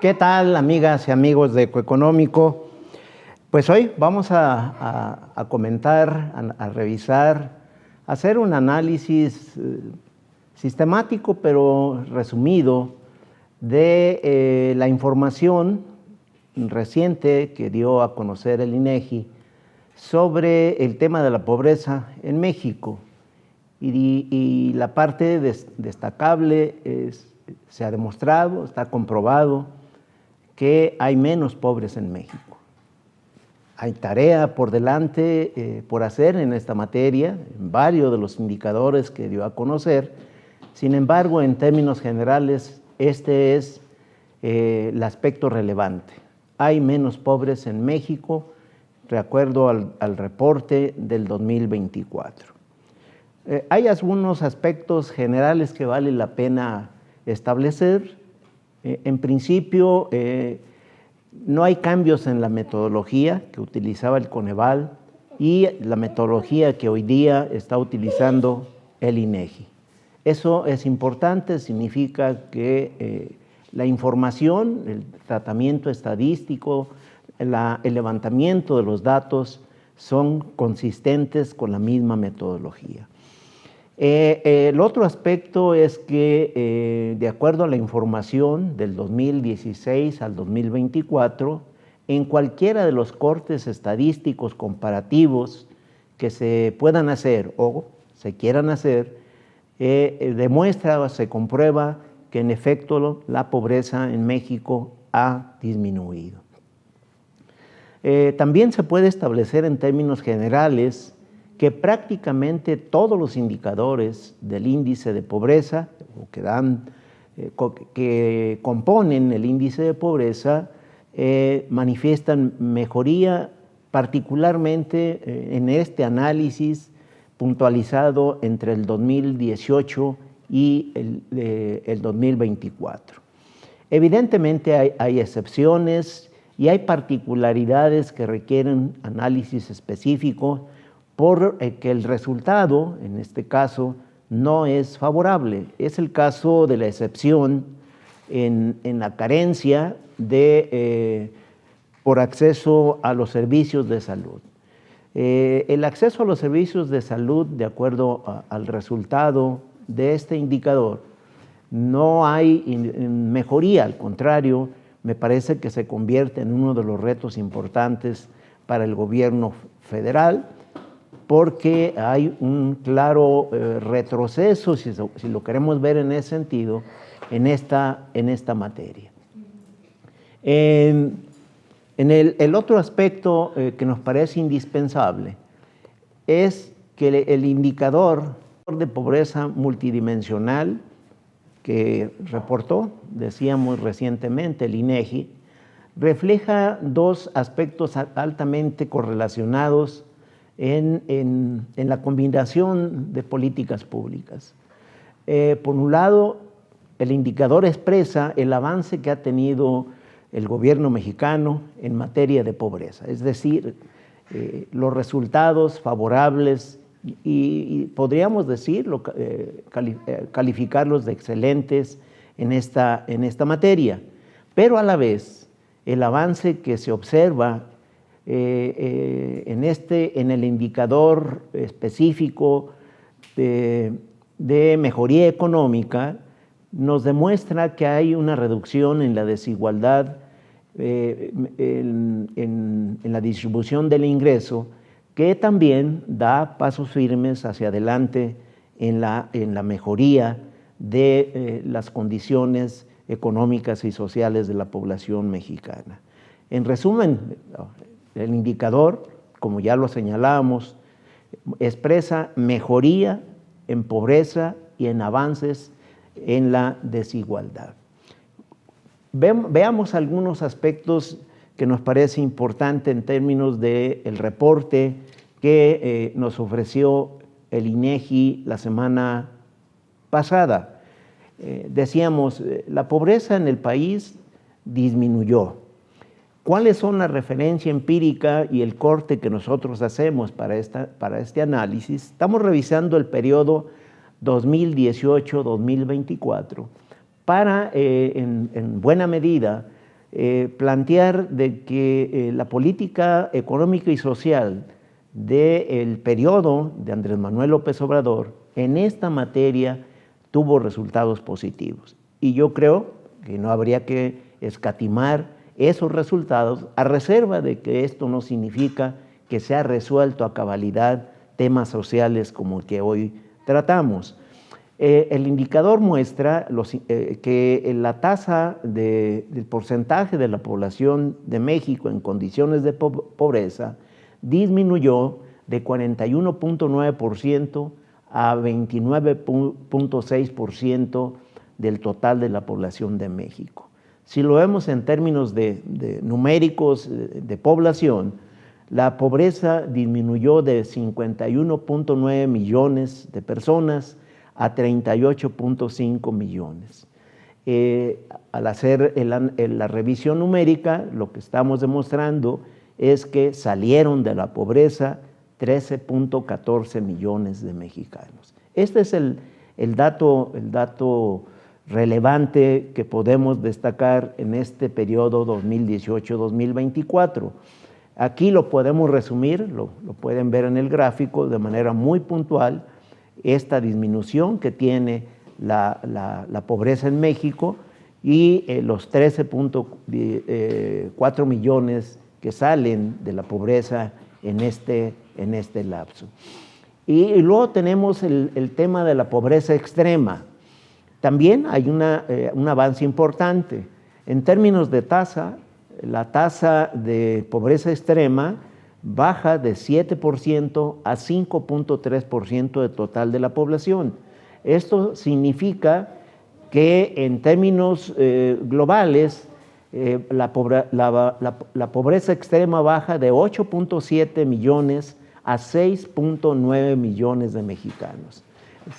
¿Qué tal, amigas y amigos de Ecoeconómico? Pues hoy vamos a comentar, a revisar, a hacer un análisis sistemático pero resumido de la información reciente que dio a conocer el INEGI sobre el tema de la pobreza en México. Y la parte destacable se ha demostrado, está comprobado, que hay menos pobres en México. Hay tarea por delante por hacer en esta materia, en varios de los indicadores que dio a conocer. Sin embargo, en términos generales, este es el aspecto relevante. Hay menos pobres en México, de acuerdo al reporte del 2024. Hay algunos aspectos generales que vale la pena establecer. En principio, no hay cambios en la metodología que utilizaba el Coneval y la metodología que hoy día está utilizando el INEGI. Eso es importante, significa que la información, el tratamiento estadístico, el levantamiento de los datos son consistentes con la misma metodología. El otro aspecto es que, de acuerdo a la información del 2016 al 2024, en cualquiera de los cortes estadísticos comparativos que se puedan hacer o se quieran hacer, demuestra o se comprueba que en efecto la pobreza en México ha disminuido. También se puede establecer en términos generales que prácticamente todos los indicadores del índice de pobreza que componen el índice de pobreza manifiestan mejoría, particularmente en este análisis puntualizado entre el 2018 y el 2024. Evidentemente hay excepciones y hay particularidades que requieren análisis específico, porque el resultado, en este caso, no es favorable. Es el caso de la excepción en la carencia por acceso a los servicios de salud. El acceso a los servicios de salud, de acuerdo al resultado de este indicador, no hay mejoría, al contrario, me parece que se convierte en uno de los retos importantes para el gobierno federal, porque hay un claro retroceso, si lo queremos ver en ese sentido, en esta materia. El otro aspecto que nos parece indispensable es que el indicador de pobreza multidimensional que reportó, decíamos recientemente, el INEGI, refleja dos aspectos altamente correlacionados en la combinación de políticas públicas. Por un lado, el indicador expresa el avance que ha tenido el gobierno mexicano en materia de pobreza, es decir, los resultados favorables y podríamos decirlo, calificarlos de excelentes en esta materia, pero a la vez el avance que se observa en el indicador específico de mejoría económica nos demuestra que hay una reducción en la desigualdad en la distribución del ingreso, que también da pasos firmes hacia adelante en la mejoría de las condiciones económicas y sociales de la población mexicana. En resumen, el indicador, como ya lo señalábamos, expresa mejoría en pobreza y en avances en la desigualdad. Veamos algunos aspectos que nos parece importante en términos del reporte que nos ofreció el INEGI la semana pasada. Decíamos, la pobreza en el país disminuyó. ¿Cuáles son la referencia empírica y el corte que nosotros hacemos para este análisis? Estamos revisando el periodo 2018-2024 para, en buena medida, plantear de que la política económica y social del periodo de Andrés Manuel López Obrador en esta materia tuvo resultados positivos. Y yo creo que no habría que escatimar esos resultados, a reserva de que esto no significa que se ha resuelto a cabalidad temas sociales como el que hoy tratamos. El indicador muestra que la tasa del porcentaje de la población de México en condiciones de pobreza disminuyó de 41.9% a 29.6% del total de la población de México. Si lo vemos en términos de numéricos de población, la pobreza disminuyó de 51.9 millones de personas a 38.5 millones. Al hacer la revisión numérica, lo que estamos demostrando es que salieron de la pobreza 13.14 millones de mexicanos. Este es el dato relevante que podemos destacar en este periodo 2018-2024. Aquí lo podemos resumir, lo pueden ver en el gráfico de manera muy puntual, esta disminución que tiene la pobreza en México y los 13.4 millones que salen de la pobreza en este lapso. Y luego tenemos el tema de la pobreza extrema. También hay un avance importante. En términos de tasa, la tasa de pobreza extrema baja de 7% a 5.3% del total de la población. Esto significa que en términos globales, la pobreza extrema baja de 8.7 millones a 6.9 millones de mexicanos.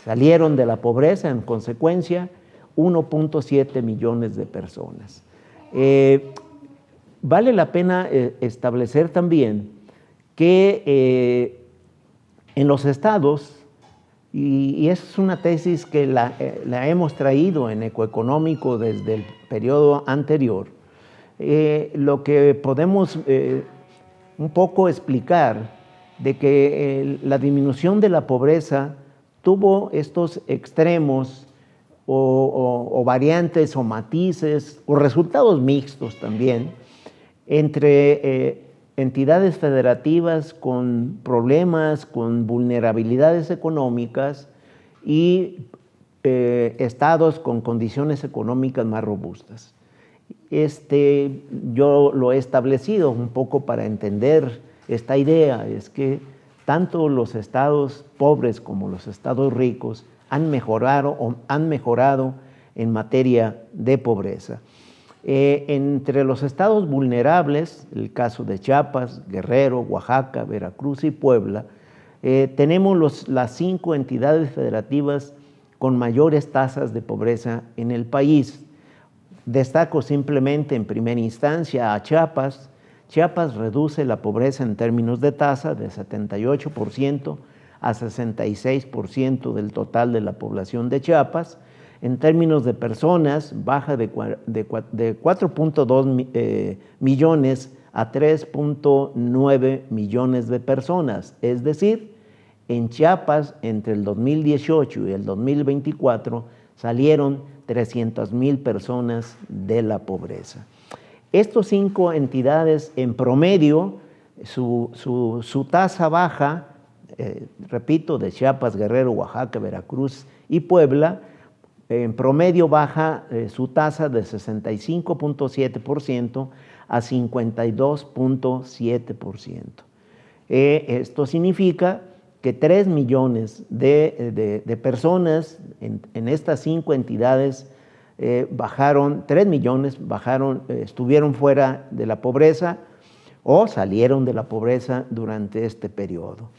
Salieron de la pobreza, en consecuencia, 1.7 millones de personas. Vale la pena establecer también que en los estados, y es una tesis que la hemos traído en Ecoeconómico desde el periodo anterior, lo que podemos un poco explicar de que la disminución de la pobreza tuvo estos extremos o variantes o matices o resultados mixtos también entre entidades federativas con problemas, con vulnerabilidades económicas y estados con condiciones económicas más robustas. Yo lo he establecido un poco para entender esta idea, es que tanto los estados pobres como los estados ricos han mejorado en materia de pobreza. Entre los estados vulnerables, el caso de Chiapas, Guerrero, Oaxaca, Veracruz y Puebla, tenemos las 5 entidades federativas con mayores tasas de pobreza en el país. Destaco simplemente en primera instancia a Chiapas. Chiapas reduce la pobreza en términos de tasa de 78% a 66% del total de la población de Chiapas. En términos de personas, baja de 4.2 millones a 3.9 millones de personas. Es decir, en Chiapas, entre el 2018 y el 2024, salieron 300,000 personas de la pobreza. Estas 5 entidades, en promedio, su tasa baja, repito, de Chiapas, Guerrero, Oaxaca, Veracruz y Puebla, en promedio baja su tasa de 65.7% a 52.7%. Esto significa que 3 millones de personas en estas 5 entidades bajaron, 3 millones estuvieron fuera de la pobreza o salieron de la pobreza durante este periodo.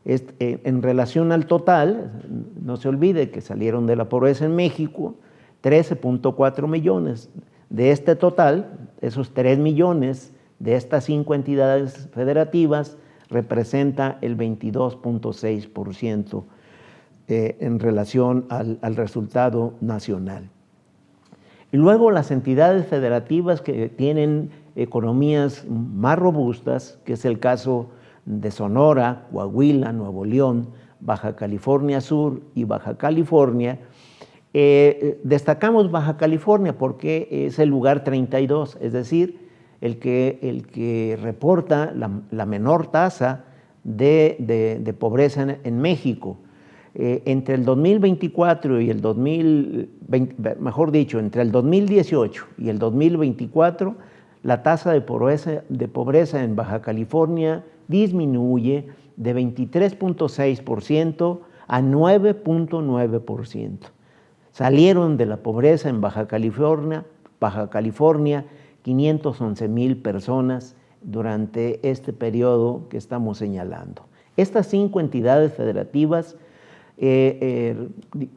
En relación al total, no se olvide que salieron de la pobreza en México 13.4 millones. De este total, esos 3 millones de estas 5 entidades federativas representa el 22.6% en relación al resultado nacional. Y luego las entidades federativas que tienen economías más robustas, que es el caso de Sonora, Coahuila, Nuevo León, Baja California Sur y Baja California. Destacamos Baja California porque es el lugar 32, es decir, el que reporta la menor tasa de pobreza en México. Entre el 2024 y el 2020, mejor dicho, entre el 2018 y el 2024, la tasa de pobreza en Baja California disminuye de 23.6% a 9.9%. Salieron de la pobreza en Baja California 511,000 personas durante este periodo que estamos señalando. Estas 5 entidades federativas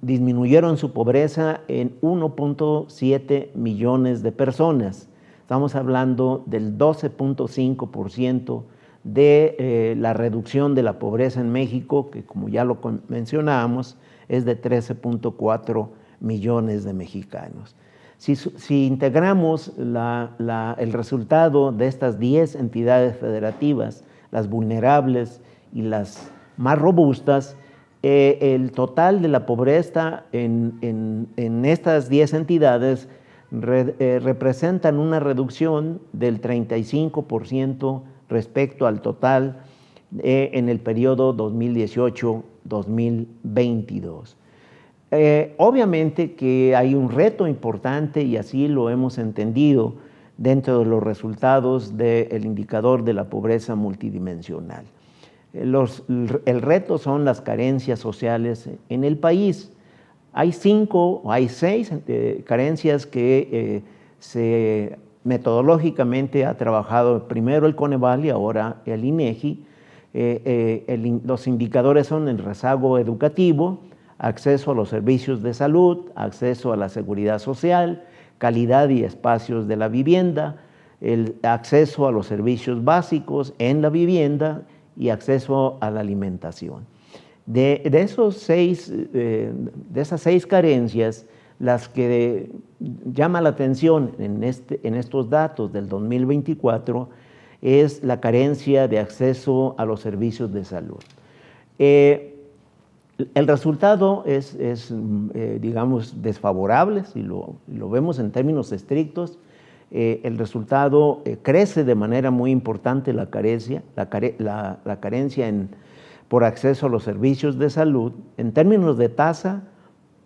disminuyeron su pobreza en 1.7 millones de personas. Estamos hablando del 12.5% de la reducción de la pobreza en México, que como ya lo mencionábamos, es de 13.4 millones de mexicanos. Si integramos el resultado de estas 10 entidades federativas, las vulnerables y las más robustas, el total de la pobreza en estas 10 entidades representan una reducción del 35% respecto al total en el periodo 2018-2022. Obviamente que hay un reto importante, y así lo hemos entendido dentro de los resultados del indicador de la pobreza multidimensional. El reto son las carencias sociales en el país. Hay 6 carencias que metodológicamente ha trabajado primero el Coneval y ahora el INEGI. Los indicadores son el rezago educativo, acceso a los servicios de salud, acceso a la seguridad social, calidad y espacios de la vivienda, el acceso a los servicios básicos en la vivienda y acceso a la alimentación. De esas 6 carencias, las que llama la atención en estos datos del 2024 es la carencia de acceso a los servicios de salud. El resultado es digamos, desfavorable, si lo vemos en términos estrictos. El resultado crece de manera muy importante la carencia por acceso a los servicios de salud. En términos de tasa,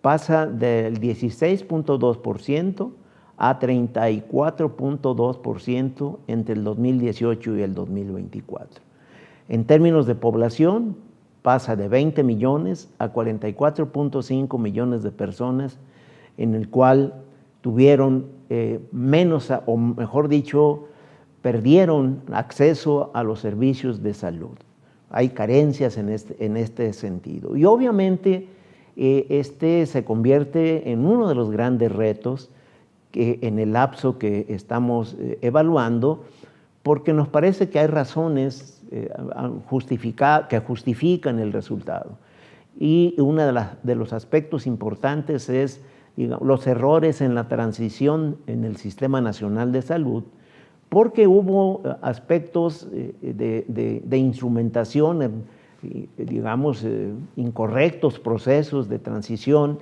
pasa del 16.2% a 34.2% entre el 2018 y el 2024. En términos de población, pasa de 20 millones a 44.5 millones de personas, en el cual tuvieron menos, o mejor dicho, perdieron acceso a los servicios de salud. Hay carencias en este sentido. Y obviamente este se convierte en uno de los grandes retos en el lapso que estamos evaluando, porque nos parece que hay razones que justifican el resultado. Y uno de los aspectos importantes es, digamos, los errores en la transición en el Sistema Nacional de Salud, porque hubo aspectos de instrumentación, digamos, incorrectos procesos de transición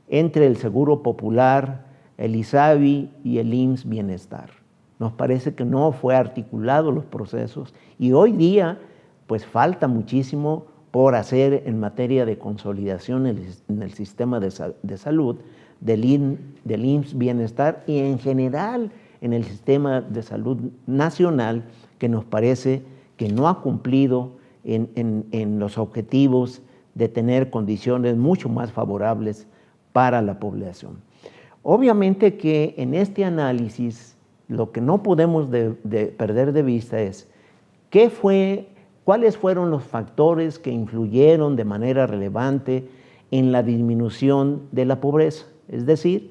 entre el Seguro Popular, el ISABI y el IMSS Bienestar. Nos parece que no fue articulado los procesos y hoy día pues falta muchísimo por hacer en materia de consolidación en el sistema de salud del IMSS Bienestar y en general en el sistema de salud nacional, que nos parece que no ha cumplido en los objetivos de tener condiciones mucho más favorables para la población. Obviamente que en este análisis lo que no podemos perder de vista es cuáles fueron los factores que influyeron de manera relevante en la disminución de la pobreza, es decir,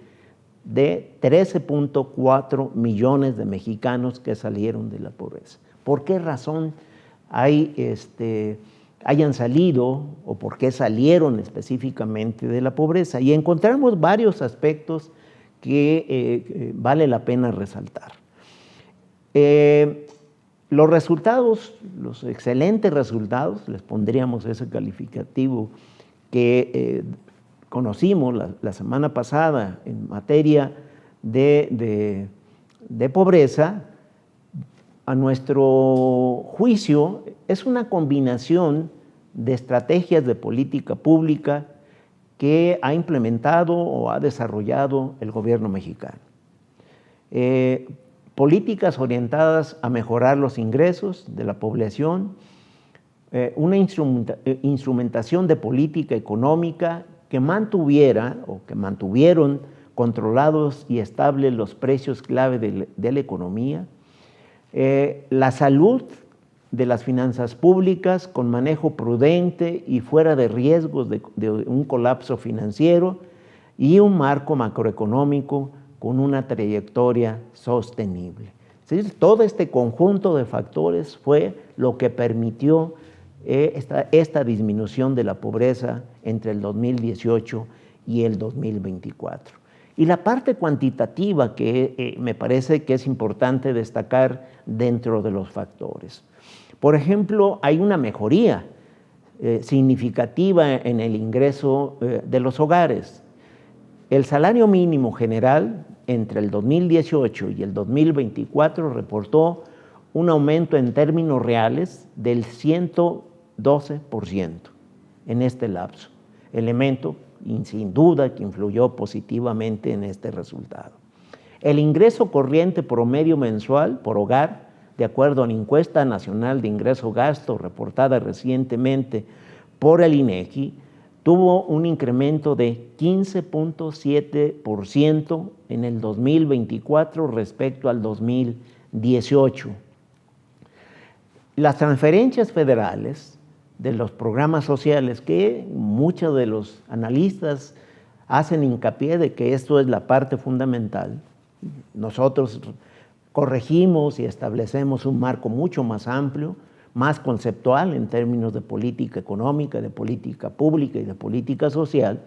de 13.4 millones de mexicanos que salieron de la pobreza. ¿Por qué razón hayan salido o por qué salieron específicamente de la pobreza? Y encontramos varios aspectos que vale la pena resaltar. Los resultados, los excelentes resultados, les pondríamos ese calificativo que conocimos la semana pasada en materia de pobreza, a nuestro juicio es una combinación de estrategias de política pública que ha implementado o ha desarrollado el gobierno mexicano. Políticas orientadas a mejorar los ingresos de la población, una instrumentación de política económica que mantuviera o que mantuvieron controlados y estables los precios clave de la economía, la salud de las finanzas públicas con manejo prudente y fuera de riesgos de un colapso financiero y un marco macroeconómico con una trayectoria sostenible. Es decir, todo este conjunto de factores fue lo que permitió esta disminución de la pobreza entre el 2018 y el 2024. Y la parte cuantitativa que me parece que es importante destacar dentro de los factores. Por ejemplo, hay una mejoría significativa en el ingreso de los hogares. El salario mínimo general entre el 2018 y el 2024 reportó un aumento en términos reales del 112% en este lapso, elemento sin duda que influyó positivamente en este resultado. El ingreso corriente promedio mensual por hogar, de acuerdo a la Encuesta Nacional de Ingreso-Gasto reportada recientemente por el INEGI, tuvo un incremento de 15.7% en el 2024 respecto al 2018. Las transferencias federales de los programas sociales, que muchos de los analistas hacen hincapié de que esto es la parte fundamental, nosotros corregimos y establecemos un marco mucho más amplio, más conceptual en términos de política económica, de política pública y de política social.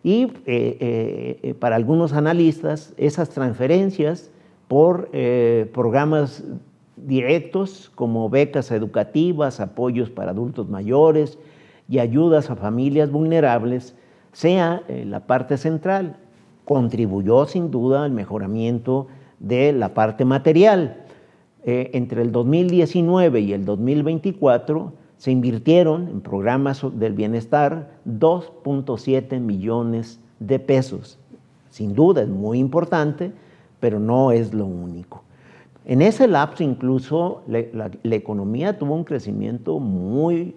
Y para algunos analistas, esas transferencias por programas directos como becas educativas, apoyos para adultos mayores y ayudas a familias vulnerables, sea la parte central. Contribuyó sin duda al mejoramiento de la parte material. Entre el 2019 y el 2024 se invirtieron en programas del bienestar 2.7 millones de pesos. Sin duda es muy importante, pero no es lo único. En ese lapso incluso la economía tuvo un crecimiento muy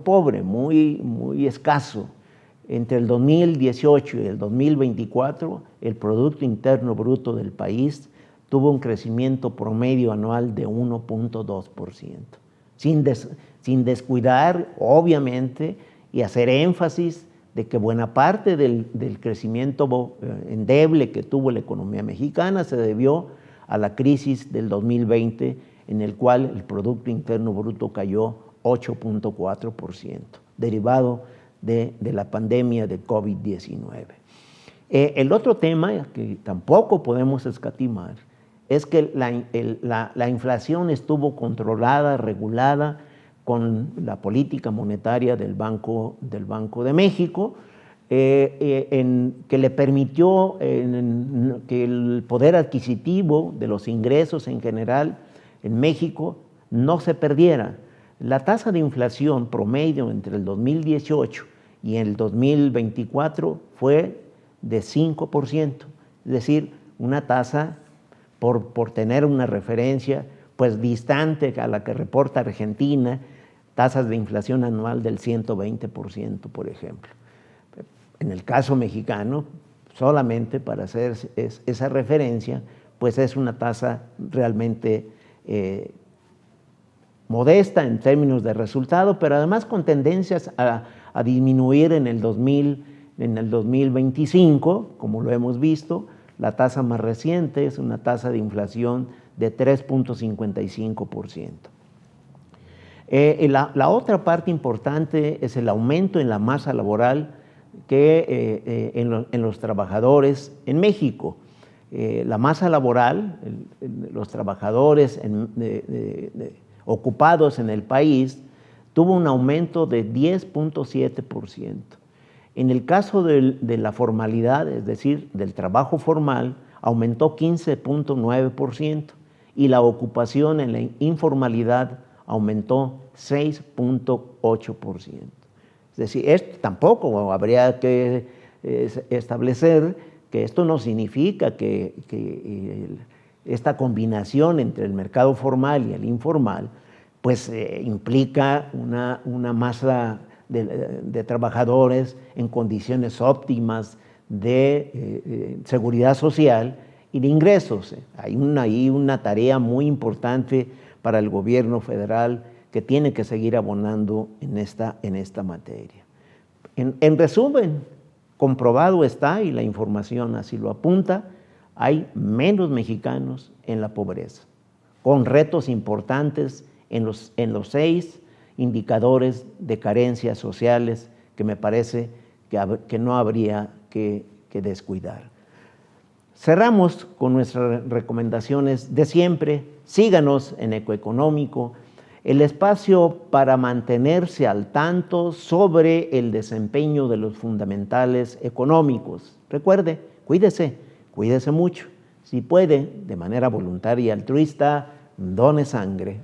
pobre, muy escaso. Entre el 2018 y el 2024, el Producto Interno Bruto del país tuvo un crecimiento promedio anual de 1.2%, sin descuidar, obviamente, y hacer énfasis de que buena parte del crecimiento endeble que tuvo la economía mexicana se debió a la crisis del 2020, en el cual el Producto Interno Bruto cayó 8.4%, derivado de la pandemia de COVID-19. El otro tema que tampoco podemos escatimar es que la inflación estuvo controlada, regulada con la política monetaria del Banco de México, que le permitió que el poder adquisitivo de los ingresos en general en México no se perdiera. La tasa de inflación promedio entre el 2018 y el 2024 fue de 5%, es decir, una tasa, por tener una referencia, pues distante a la que reporta Argentina, tasas de inflación anual del 120%, por ejemplo. En el caso mexicano, solamente para hacer esa referencia, pues es una tasa realmente modesta en términos de resultado, pero además con tendencias a disminuir en el 2025, como lo hemos visto. La tasa más reciente es una tasa de inflación de 3.55%. La otra parte importante es el aumento en la masa laboral que en los trabajadores en México. La masa laboral, los trabajadores ocupados en el país, tuvo un aumento de 10.7%. En el caso de la formalidad, es decir, del trabajo formal, aumentó 15.9% y la ocupación en la informalidad aumentó 6.8%. Es decir, esto tampoco habría que establecer que esto no significa que esta combinación entre el mercado formal y el informal pues implica una masa de trabajadores en condiciones óptimas de seguridad social y de ingresos. Hay ahí una tarea muy importante para el gobierno federal que tiene que seguir abonando en esta materia. En resumen, comprobado está, y la información así lo apunta, hay menos mexicanos en la pobreza, con retos importantes en los 6 indicadores de carencias sociales que me parece que no habría que descuidar. Cerramos con nuestras recomendaciones de siempre. Síganos en Ecoeconómico, el espacio para mantenerse al tanto sobre el desempeño de los fundamentales económicos. Recuerde, cuídese mucho. Si puede, de manera voluntaria y altruista, done sangre.